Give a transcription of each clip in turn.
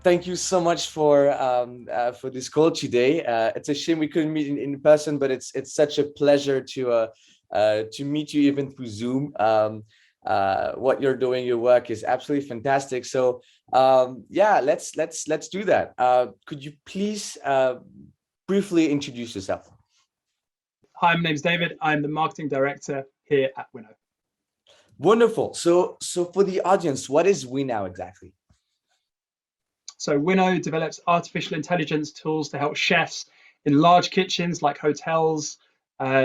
Thank you so much for this call today. It's a shame we couldn't meet in person, but it's such a pleasure to meet you even through Zoom. What you're doing, your work is absolutely fantastic. So yeah, let's do that. Could you please briefly introduce yourself? Hi, my name's David. I'm the marketing director here at Winnow. Wonderful. So for the audience, what is Winnow exactly? So Winnow develops artificial intelligence tools to help chefs in large kitchens like hotels,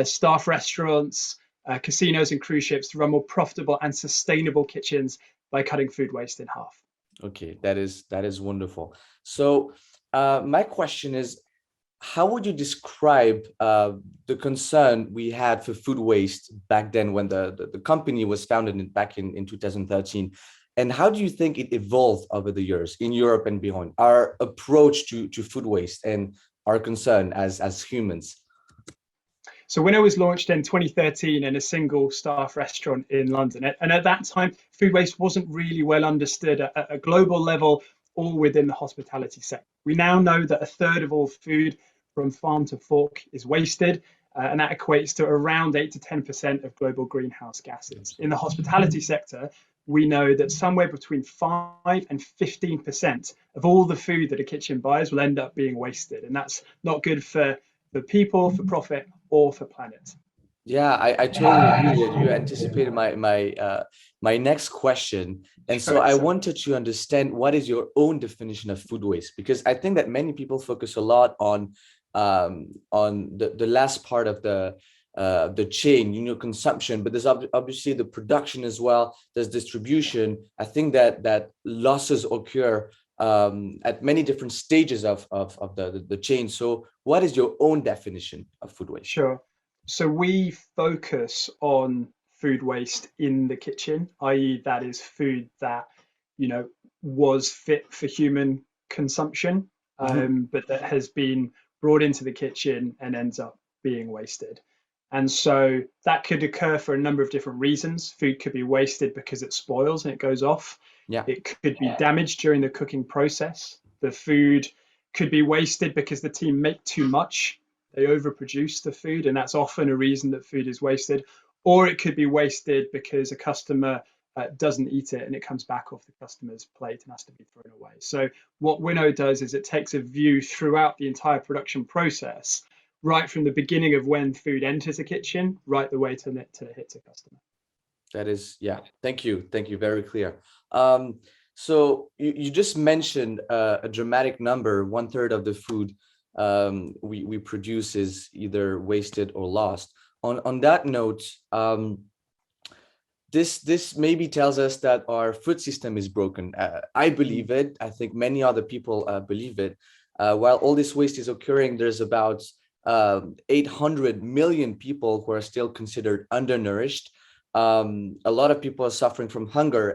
staff restaurants, casinos and cruise ships to run more profitable and sustainable kitchens by cutting food waste in half. Okay, that is wonderful. So my question is, how would you describe the concern we had for food waste back then when the company was founded back in 2013? And how do you think it evolved over the years in Europe and beyond, our approach to food waste and our concern as humans? So Winnow was launched in 2013 in a single staff restaurant in London. And at that time, food waste wasn't really well understood at a global level or within the hospitality sector. We now know that a third of all food from farm to fork is wasted, and that equates to around 8 to 10% of global greenhouse gases. In the hospitality sector, we know that somewhere between 5 and 15% of all the food that a kitchen buys will end up being wasted. And that's not good for people, for profit, or for planet. Yeah, I totally agree. You anticipated my next question. And so I Excellent. wanted to understand, what is your own definition of food waste? Because I think that many people focus a lot on the last part of the chain, consumption, but there's obviously the production as well. There's distribution. I think that losses occur at many different stages of the chain. So what is your own definition of food waste? Sure. So we focus on food waste in the kitchen, i.e., that is food that you know was fit for human consumption, Mhm. but that has been brought into the kitchen and ends up being wasted. And so that could occur for a number of different reasons. Food could be wasted because it spoils and it goes off. Yeah. It could be damaged during the cooking process. The food could be wasted because the team make too much, they overproduce the food, and that's often a reason that food is wasted. Or it could be wasted because a customer doesn't eat it and it comes back off the customer's plate and has to be thrown away. So what Winnow does is it takes a view throughout the entire production process, right from the beginning of when food enters a kitchen, right the way to it hits a customer. That is, yeah. Thank you. Thank you. Very clear. So you just mentioned a dramatic number. One third of the food we produce is either wasted or lost. On that note, this maybe tells us that our food system is broken. I believe it. I think many other people believe it. While all this waste is occurring, there's about 800 million people who are still considered undernourished. A lot of people are suffering from hunger,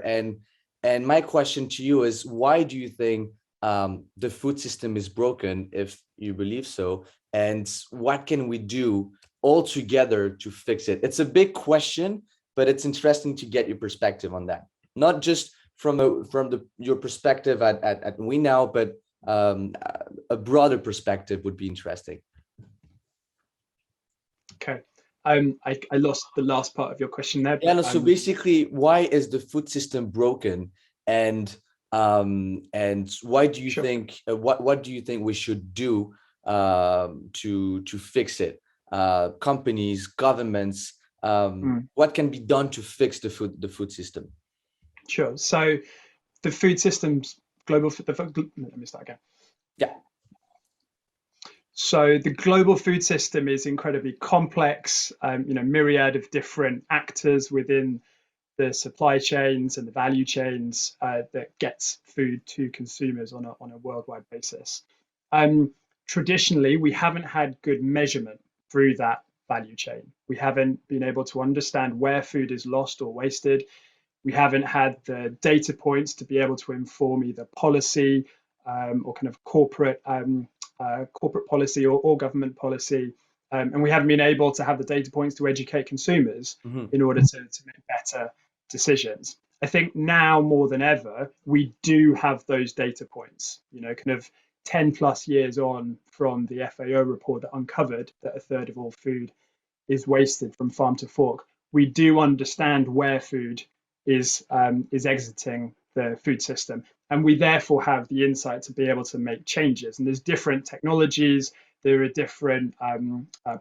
and my question to you is, why do you think the food system is broken, if you believe so, and what can we do all together to fix it? It's a big question, but it's interesting to get your perspective on that, not just your perspective at Winnow, but a broader perspective would be interesting. Okay. I lost the last part of your question there, Yeah, but no, so basically, why is the food system broken, and why do you sure. think what do you think we should do to fix it? Companies, governments, Mm, what can be done to fix the food system? sure. So the food systems global. Let me start again. Yeah. So the global food system is incredibly complex. Myriad of different actors within the supply chains and the value chains that gets food to consumers on a worldwide basis. Traditionally, we haven't had good measurement through that value chain. We haven't been able to understand where food is lost or wasted. We haven't had the data points to be able to inform either policy or kind of corporate policy or government policy. And we haven't been able to have the data points to educate consumers Hmm. in order to make better decisions. I think now more than ever, we do have those data points, kind of 10 plus years on from the FAO report that uncovered that a third of all food is wasted from farm to fork. We do understand where food is exiting the food system, and we therefore have the insight to be able to make changes. And there's different technologies, there are different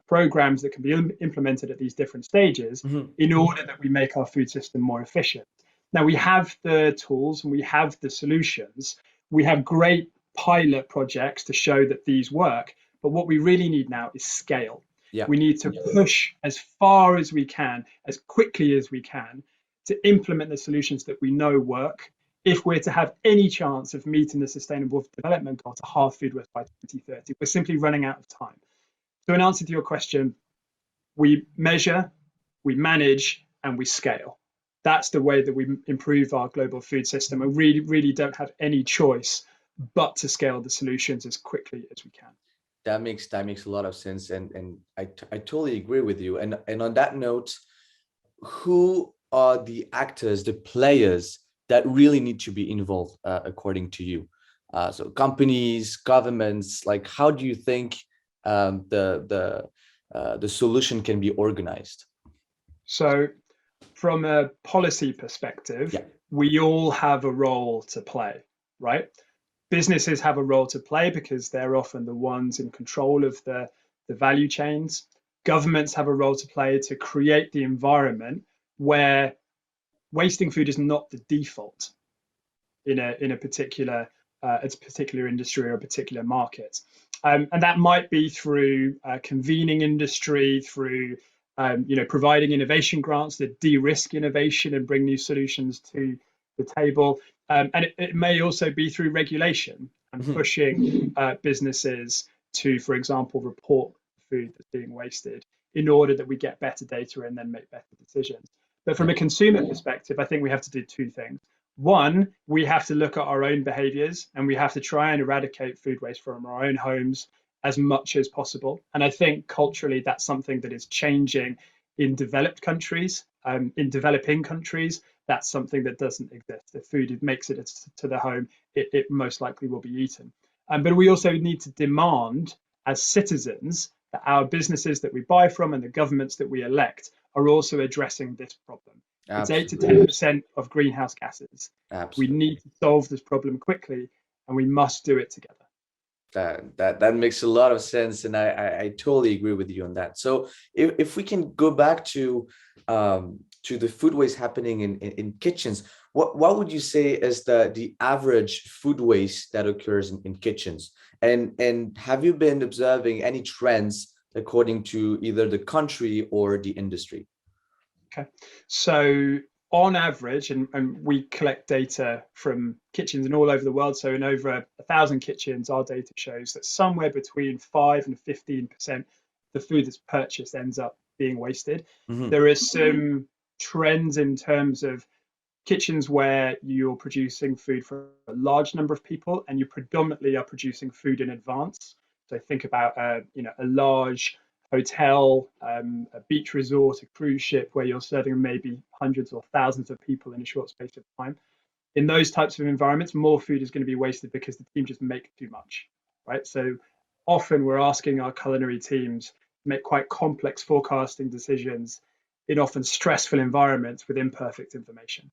programs that can be implemented at these different stages Mhm. in order that we make our food system more efficient. Now we have the tools and we have the solutions. We have great pilot projects to show that these work, but what we really need now is scale. Yeah. We need to push as far as we can, as quickly as we can, to implement the solutions that we know work if we're to have any chance of meeting the sustainable development goal to halve food waste by 2030. We're simply running out of time. So in answer to your question, we measure, we manage, and we scale. That's the way that we improve our global food system, and really, really don't have any choice but to scale the solutions as quickly as we can. That makes a lot of sense, and I totally agree with you. And on that note, who are the actors, the players that really need to be involved, according to you? So companies, governments, like how do you think the solution can be organized? So from a policy perspective, Yeah. we all have a role to play, right? Businesses have a role to play because they're often the ones in control of the value chains. Governments have a role to play to create the environment where wasting food is not the default in a particular industry or a particular market. And that might be through convening industry, through providing innovation grants that de-risk innovation and bring new solutions to the table. And it may also be through regulation and Mhm. pushing businesses to, for example, report food that's being wasted in order that we get better data and then make better decisions. But from Yeah. a consumer perspective, I think we have to do two things. One, we have to look at our own behaviors and we have to try and eradicate food waste from our own homes as much as possible. And I think culturally, that's something that is changing in developed countries. In developing countries, that's something that doesn't exist. If food makes it to the home, it most likely will be eaten. But we also need to demand as citizens that our businesses that we buy from and the governments that we elect are also addressing this problem. It's 8 to Absolutely. 10% of greenhouse gases. We Absolutely. need to solve this problem quickly, and we must do it together. That makes a lot of sense, and I totally agree with you on that. So if we can go back to the food waste happening in kitchens, what would you say is the average food waste that occurs in kitchens? And have you been observing any trends according to either the country or the industry? Okay. So on average, and we collect data from kitchens in all over the world. So in over 1,000 kitchens, our data shows that somewhere between 5 and 15% the food that's purchased ends up being wasted. Hmm. There are some trends in terms of kitchens where you're producing food for a large number of people and you predominantly are producing food in advance. So think about a large hotel, a beach resort, a cruise ship where you're serving maybe hundreds or thousands of people in a short space of time. In those types of environments, more food is going to be wasted because the team just make too much, right? So often we're asking our culinary teams to make quite complex forecasting decisions in often stressful environments with imperfect information,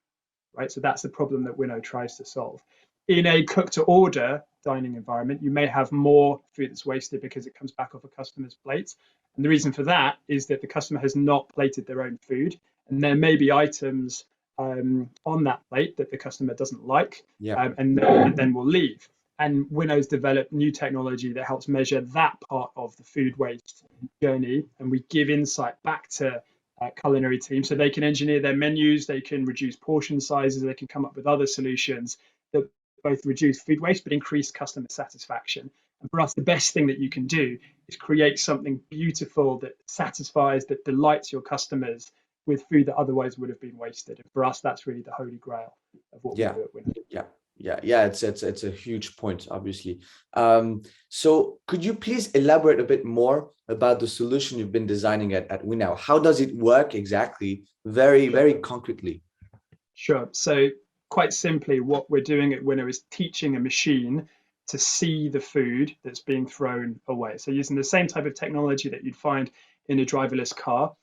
right? So that's the problem that Winnow tries to solve. In a cook to order dining environment, you may have more food that's wasted because it comes back off a customer's plate. And the reason for that is that the customer has not plated their own food. And there may be items on that plate that the customer doesn't like Yeah. and then will leave. And Winnow's developed new technology that helps measure that part of the food waste journey. And we give insight back to culinary team so they can engineer their menus, they can reduce portion sizes, they can come up with other solutions that both reduce food waste but increase customer satisfaction. And for us, the best thing that you can do is create something beautiful that satisfies, that delights your customers with food that otherwise would have been wasted. And for us, that's really the holy grail of what we Yeah. do at Winnow. Yeah. Yeah. It's a huge point, obviously. So could you please elaborate a bit more about the solution you've been designing at Winnow? How does it work exactly? Very, Sure. very concretely. Sure. So quite simply, what we're doing at Winnow is teaching a machine to see the food that's being thrown away. So using the same type of technology that you'd find in a driverless car,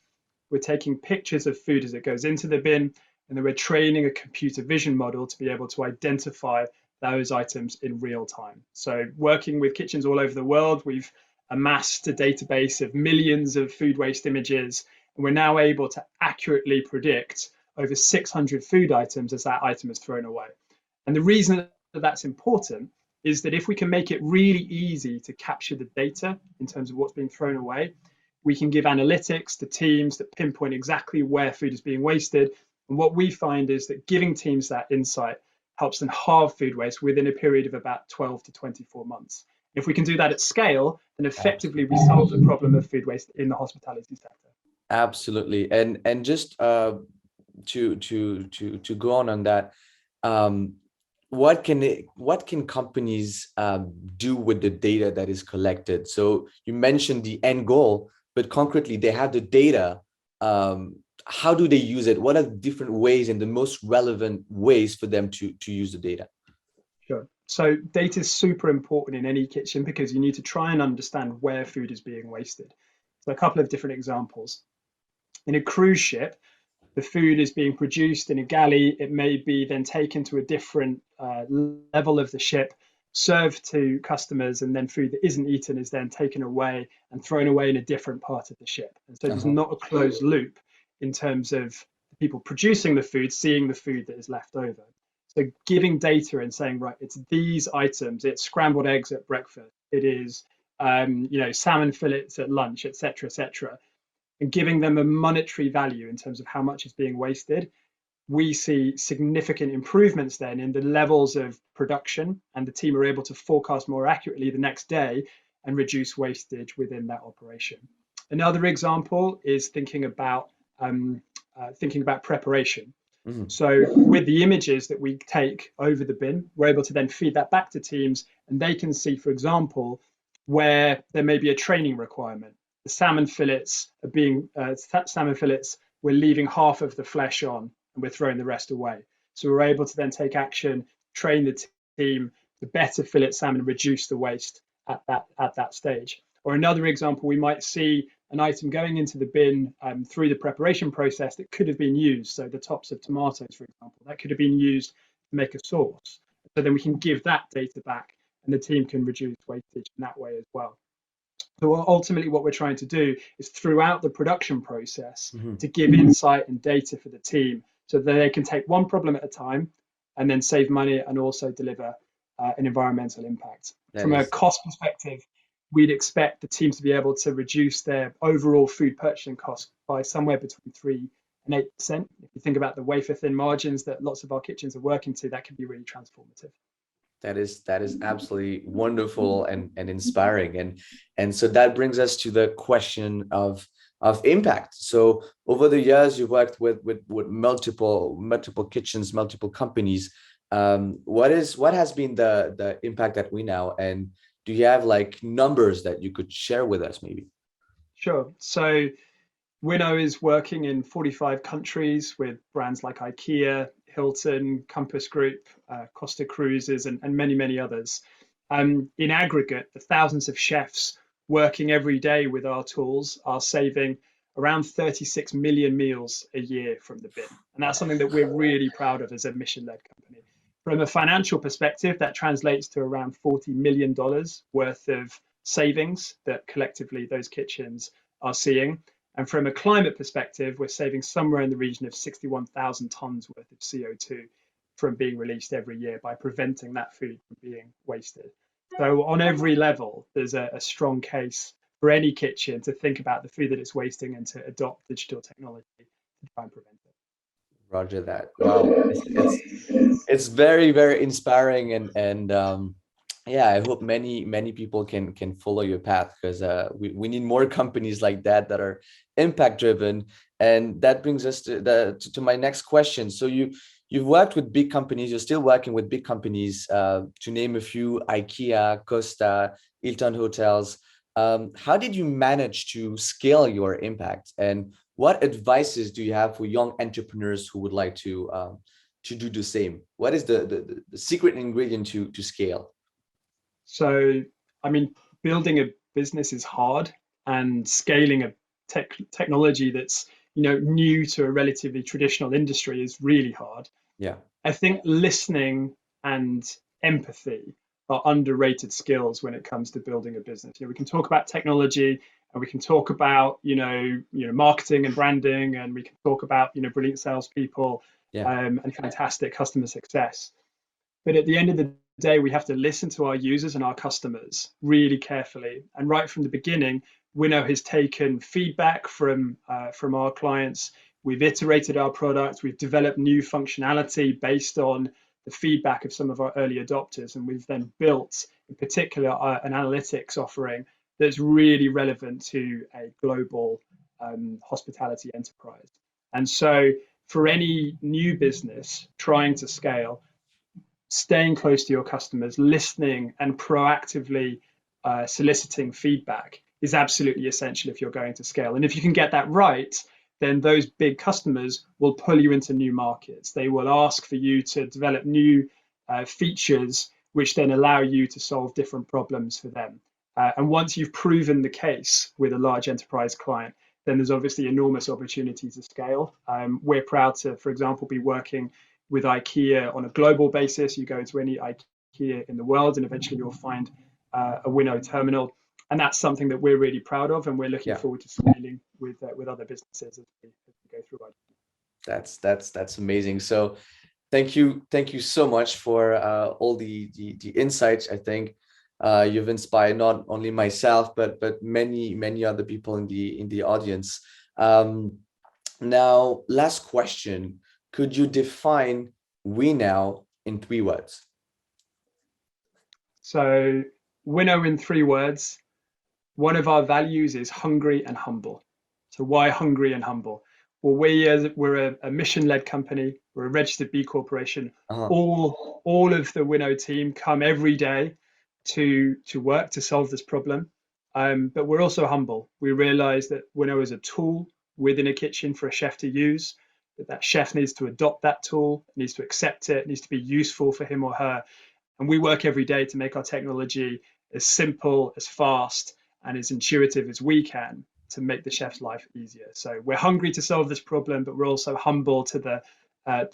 we're taking pictures of food as it goes into the bin, and then we're training a computer vision model to be able to identify those items in real time. So working with kitchens all over the world, we've amassed a database of millions of food waste images, and we're now able to accurately predict over 600 food items as that item is thrown away. And the reason that that's important is that if we can make it really easy to capture the data in terms of what's being thrown away, we can give analytics to teams that pinpoint exactly where food is being wasted. And what we find is that giving teams that insight helps them halve food waste within a period of about 12 to 24 months. If we can do that at scale, then effectively we solve the problem of food waste in the hospitality sector. Absolutely. And just to go on that, um, what can companies do with the data that is collected? So you mentioned the end goal, but concretely they have the data. How do they use it? What are the different ways and the most relevant ways for them to use the data? Sure. So data is super important in any kitchen because you need to try and understand where food is being wasted. So a couple of different examples. In a cruise ship, the food is being produced in a galley. It may be then taken to a different level of the ship, served to customers, and then food that isn't eaten is then taken away and thrown away in a different part of the ship. And so there's Uh-huh. not a closed loop in terms of the people producing the food seeing the food that is left over. So giving data and saying, right, it's these items, it's scrambled eggs at breakfast, it is salmon fillets at lunch, etc., and giving them a monetary value in terms of how much is being wasted, we see significant improvements then in the levels of production, and the team are able to forecast more accurately the next day and reduce wastage within that operation. Another example is thinking about preparation. Mhm. So with the images that we take over the bin, we're able to then feed that back to teams, and they can see, for example, where there may be a training requirement. The salmon fillets, we're leaving half of the flesh on and we're throwing the rest away. So we're able to then take action, train the team to better fillet salmon and reduce the waste at that stage. Or another example, we might see an item going into the bin through the preparation process that could have been used. So the tops of tomatoes, for example, that could have been used to make a sauce. So then we can give that data back and the team can reduce wastage in that way as well. So ultimately what we're trying to do is throughout the production process Mhm. to give insight and data for the team so that they can take one problem at a time and then save money and also deliver an environmental impact. That From a is cost perspective, we'd expect the teams to be able to reduce their overall food purchasing cost by somewhere between 3 and 8%. If you think about the wafer thin margins that lots of our kitchens are working to, that can be really transformative. that is absolutely wonderful and inspiring. And so that brings us to the question of impact. So over the years, you've worked with multiple kitchens, multiple companies. What has been the impact at Winnow, and do you have like numbers that you could share with us maybe? Sure. So Winnow is working in 45 countries with brands like IKEA, Hilton, Compass Group, Costa Cruises, and many, many others. In aggregate, the thousands of chefs working every day with our tools are saving around 36 million meals a year from the bin. And that's something that we're really proud of as a mission led company. From a financial perspective, that translates to around $40 million worth of savings that collectively those kitchens are seeing. And from a climate perspective, we're saving somewhere in the region of 61,000 tons worth of CO2 from being released every year by preventing that food from being wasted. So on every level, there's a strong case for any kitchen to think about the food that it's wasting and to adopt digital technology to try and prevent it. Roger that. Wow, it's very very inspiring, and yeah, I hope many people can follow your path, because we need more companies like that are impact driven. And that brings us to my next question. So you've worked with big companies, you're still working with big companies, to name a few: IKEA, Costa, Hilton Hotels. How did you manage to scale your impact, and what advices do you have for young entrepreneurs who would like to to do the same? What is the secret ingredient to scale? So, I mean, building a business is hard, and scaling a technology that's new to a relatively traditional industry is really hard. Yeah. I think listening and empathy are underrated skills when it comes to building a business. We can talk about technology, and we can talk about marketing and branding, and we can talk about brilliant salespeople, Yeah. and fantastic customer success. But at the end of the day, we have to listen to our users and our customers really carefully. And right from the beginning, Winnow has taken feedback from our clients. We've iterated our product. We've developed new functionality based on the feedback of some of our early adopters. And we've then built, in particular, an analytics offering that's really relevant to a global hospitality enterprise. And so for any new business trying to scale, staying close to your customers, listening and proactively soliciting feedback is absolutely essential if you're going to scale. And if you can get that right, then those big customers will pull you into new markets. They will ask for you to develop new features, which then allow you to solve different problems for them. And once you've proven the case with a large enterprise client, then there's obviously enormous opportunity to scale. We're proud to, for example, be working with IKEA on a global basis. You go to any IKEA in the world, and eventually you'll find a Winnow terminal. And that's something that we're really proud of, and we're looking forward to scaling with other businesses as we go through our. That's amazing. So thank you so much for all the insights. I think you've inspired not only myself but many other people in the audience. Now, last question: could you define Winnow in 3 words? So, Winnow in 3 words. One of our values is hungry and humble. So why hungry and humble? Well, we're a mission-led company. We're a registered B Corporation. All of the Winnow team come every day to work to solve this problem. But we're also humble. We realize that Winnow is a tool within a kitchen for a chef to use, that chef needs to adopt that tool, needs to accept it, needs to be useful for him or her. And we work every day to make our technology as simple, as fast, and as intuitive as we can to make the chef's life easier. So we're hungry to solve this problem, but we're also humble to the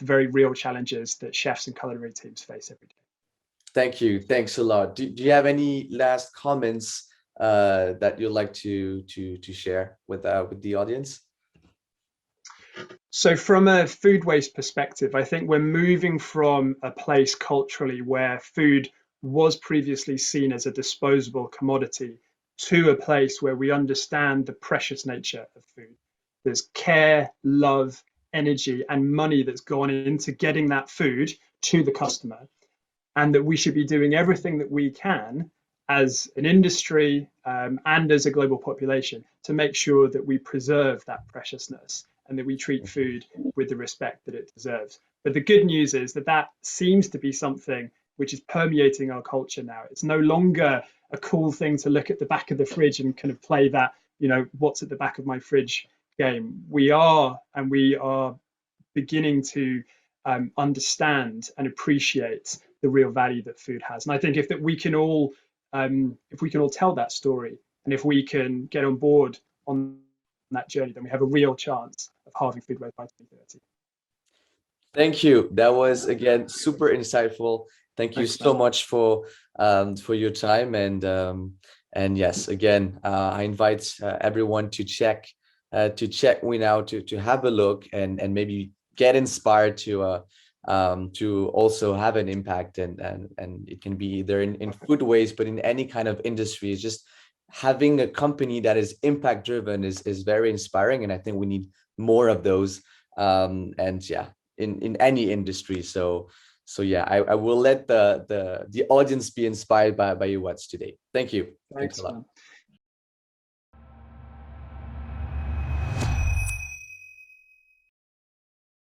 very real challenges that chefs and culinary teams face every day. Thank you. Thanks a lot. Do you have any last comments that you'd like to share with the audience? So from a food waste perspective, I think we're moving from a place culturally where food was previously seen as a disposable commodity to a place where we understand the precious nature of food. There's care, love, energy, and money that's gone into getting that food to the customer, and that we should be doing everything that we can as an industry and as a global population to make sure that we preserve that preciousness and that we treat food with the respect that it deserves. But the good news is that that seems to be something which is permeating our culture now. It's no longer a cool thing to look at the back of the fridge and kind of play that, what's at the back of my fridge game. We are beginning to understand and appreciate the real value that food has. And I think if we can all tell that story, and if we can get on board on that journey, then we have a real chance of halving food waste by 2030. Thank you. That was again super insightful. Thank you so much for your time, and yes, again, I invite everyone to check Winnow, to have a look and maybe get inspired to also have an impact, and it can be either in food waste, but in any kind of industry. It's just having a company that is impact driven is very inspiring, and I think we need more of those, and yeah, in any industry. So yeah, I will let the audience be inspired by your words today. Thank you. Thanks a lot.